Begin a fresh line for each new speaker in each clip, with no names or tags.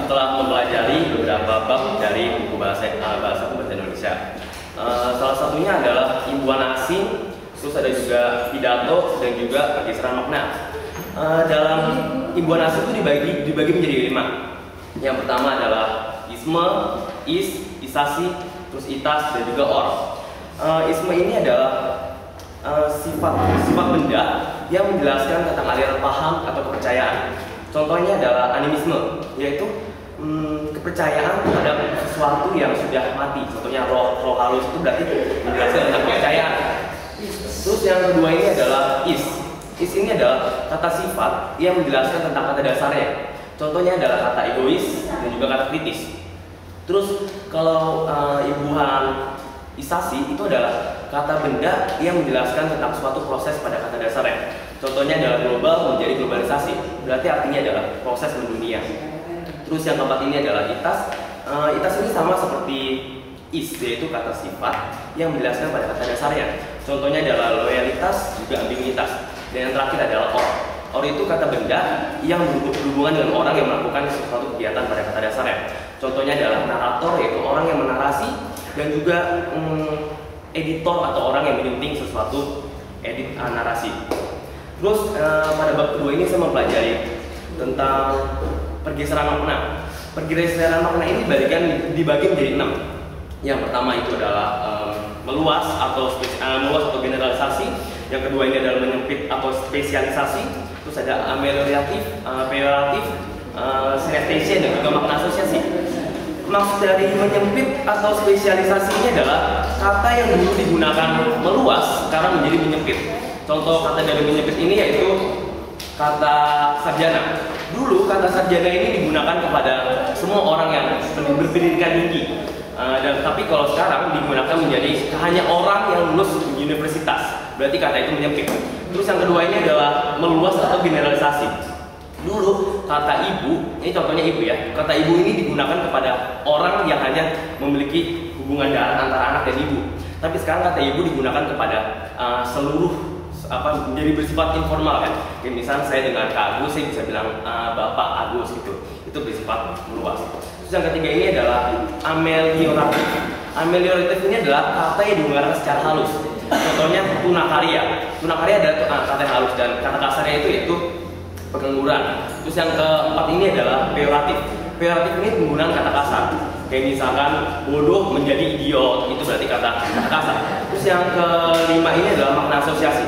telah mempelajari beberapa bab dari buku bahasa Indonesia. Salah satunya adalah imbuhan asing, terus ada juga pidato dan juga pergeseran makna. Dalam imbuhan asing itu dibagi menjadi 5. Yang pertama adalah isme, isasi, terus itas dan juga or. Isme ini adalah sifat benda yang menjelaskan tentang aliran paham atau kepercayaan. Contohnya adalah animisme, yaitu kepercayaan terhadap sesuatu yang sudah mati. Contohnya roh halus itu berarti menjelaskan tentang kepercayaan. Terus yang kedua ini adalah is. Is ini adalah kata sifat yang menjelaskan tentang kata dasarnya. Contohnya adalah kata egois dan juga kata kritis. Terus kalau imbuhan isasi itu adalah kata benda yang menjelaskan tentang suatu proses pada kata dasarnya. Contohnya adalah global menjadi globalisasi, berarti artinya adalah proses mendunia. Terus yang keempat ini adalah itas. Itas ini sama seperti is, yaitu kata sifat yang menjelaskan pada kata dasarnya. Contohnya adalah loyalitas, juga ambiguitas. Dan yang terakhir adalah or. Or itu kata benda yang berhubungan dengan orang yang melakukan sesuatu kegiatan pada kata dasarnya. Contohnya adalah narator, yaitu orang yang menarasi, dan juga editor atau orang yang menyunting sesuatu edit narasi. Terus pada bab kedua ini saya mempelajari tentang pergeseran makna. Pergeseran makna ini dibagi menjadi 6. Yang pertama itu adalah meluas atau generalisasi. Yang kedua ini adalah menyempit atau spesialisasi. Terus ada amelioratif, peyoratif, sinestesia dan juga makna asosiasi. Maksud dari menyempit atau spesialisasi ini adalah kata yang dulu digunakan meluas sekarang menjadi menyempit. Contoh kata dari menyempit ini yaitu kata sarjana. Dulu kata sarjana ini digunakan kepada semua orang yang berpendidikan tinggi. Tapi kalau sekarang digunakan menjadi hanya orang yang lulus universitas. Berarti kata itu menyempit. Terus yang kedua ini adalah meluas atau generalisasi. Dulu kata ibu, ini contohnya ibu ya. Kata ibu ini digunakan kepada orang yang hanya memiliki hubungan darah antara anak dan ibu. Tapi sekarang kata ibu digunakan kepada seluruh menjadi bersifat informal kan. Kayak misalnya saya dengan Kak Agus, saya bisa bilang Bapak Agus gitu. Itu bersifat meluas. Terus yang ketiga ini adalah amelioratif. Amelioratif ini adalah kata yang digunakan secara halus. Contohnya tunakarya. Tunakarya adalah kata yang halus dan kata kasarnya itu yaitu pengangguran. Terus yang keempat ini adalah peyoratif. Peyoratif ini penggunaan kata kasar. Kayak misalkan bodoh menjadi idiot, itu berarti kata kasar. Terus yang kelima ini adalah makna asosiasi.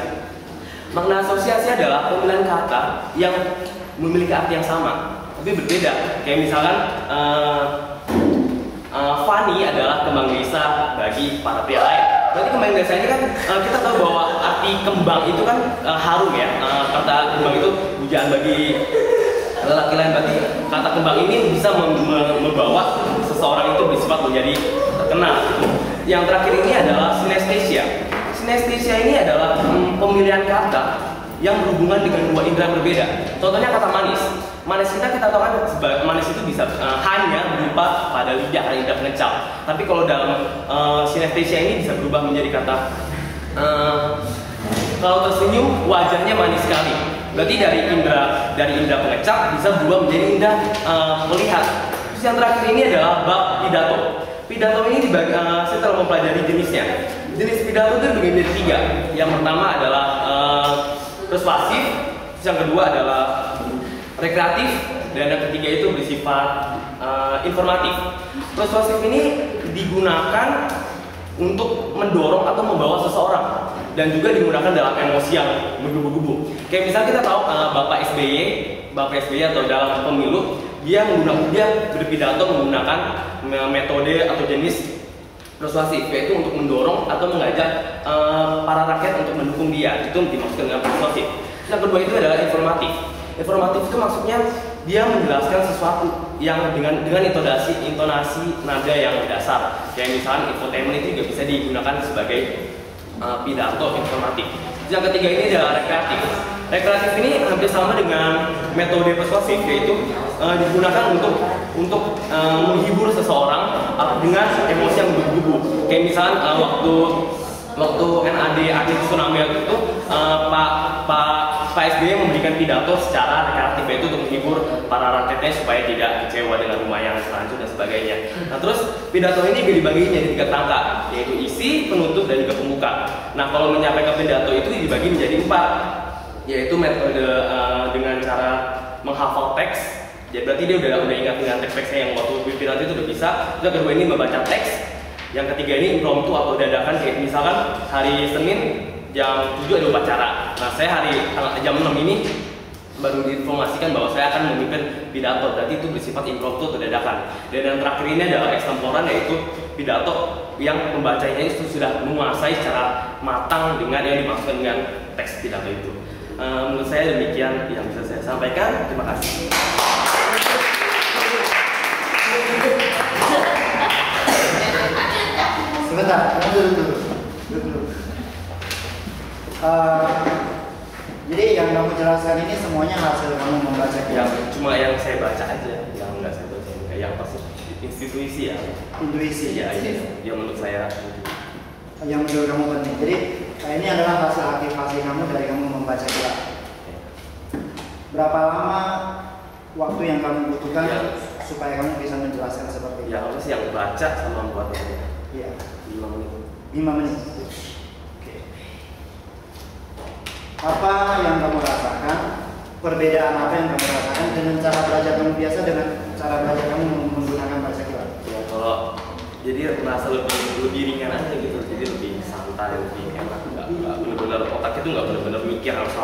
Makna asosiasi adalah pemilihan kata yang memiliki arti yang sama, tapi berbeda. Kayak misalkan funny adalah kembang desa bagi para pria lain. Berarti kembang desa ini kan kita tahu bahwa arti kembang itu kan harum ya. Kata kembang itu pujaan bagi lelaki lain. Berarti kata kembang ini bisa membawa seseorang itu bersifat menjadi terkenal. Yang terakhir ini adalah sinestesia. Sinestesia ini adalah pemilihan kata yang berhubungan dengan dua indera berbeda. Contohnya kata manis. Manis kita tahu kan manis itu bisa hanya berupa pada lidah, hanya indera pengencal. Tapi kalau dalam sinestesia ini bisa berubah menjadi kata kalau tersenyum wajahnya manis sekali. Berarti dari indera pengencal bisa berubah menjadi indera melihat. Terus yang terakhir ini adalah bab pidato. Pidato ini saya telah mempelajari jenisnya. Jenis pidato itu dibagi menjadi 3. Yang pertama adalah persuasif, yang kedua adalah rekreatif, dan yang ketiga itu bersifat informatif. Persuasif ini digunakan untuk mendorong atau membawa seseorang dan juga digunakan dalam emosi yang menggebu-gebu. Kayak misalnya kita tahu Bapak SBY atau dalam pemilu dia berpidato menggunakan metode atau jenis persuasif, yaitu untuk mendorong atau mengajak para rakyat untuk mendukung dia. Itu dimaksudkan dengan persuasif. Yang kedua itu adalah informatif. Informatif itu maksudnya dia menjelaskan sesuatu yang dengan intonasi nada yang dasar. Kayak misalnya infotainment itu juga bisa digunakan sebagai pidato informatif. Yang ketiga ini adalah rekreatif. Rekreatif ini hampir sama dengan metode persuasif, yaitu digunakan untuk menghibur seseorang dengan emosi yang bergugup. Kayak misalnya waktu NAD tsunami itu Pak Pak SBY memberikan pidato secara kreatif, yaitu untuk menghibur para rakyatnya supaya tidak kecewa dengan rumah yang hancur dan sebagainya. Nah terus pidato ini dibagi menjadi 3 kerangka, yaitu isi, penutup, dan juga pembuka. Nah kalau menyampaikan pidato itu dibagi menjadi 4, yaitu metode dengan cara menghafal teks. Jadi berarti dia udah ingat dengan teks-teksnya yang waktu pidato itu udah bisa. Yang kedua ini membaca teks. Yang ketiga ini impromptu atau dadakan, kayak misalkan hari Senin jam 7 ada upacara. Nah saya jam 6 ini baru diinformasikan bahwa saya akan memimpin pidato, berarti itu bersifat impromptu atau dadakan. Dan yang terakhir ini adalah ekstemporan, yaitu pidato yang pembacanya itu sudah menguasai secara matang dengan yang dimaksudkan dengan teks pidato itu. Menurut saya demikian yang bisa saya sampaikan. Terima kasih.
Sebentar, dulu. Jadi yang kamu jelaskan ini semuanya hasil kamu membaca
Cuma yang saya baca aja, yang nggak saya baca, yang pasti intuisi ya.
Intuisi
ya, yang menurut saya
yang menurut kamu penting. Jadi ini adalah hasil aktivasi kamu dari kamu membaca kitab. Berapa lama waktu yang kamu butuhkan supaya kamu bisa menjelaskan seperti itu?
Ya harus yang baca sama membuatnya.
Iya.
5 menit.
5 menit. Oke. Apa yang kamu rasakan? Perbedaan apa yang kamu rasakan dengan cara belajar kamu biasa dengan cara belajar kamu menggunakan baca kitab?
Ya kalau jadi merasa lebih ringan aja gitu, jadi lebih santai, lebih enak, nggak benar-benar otak itu nggak benar-benar mikir harus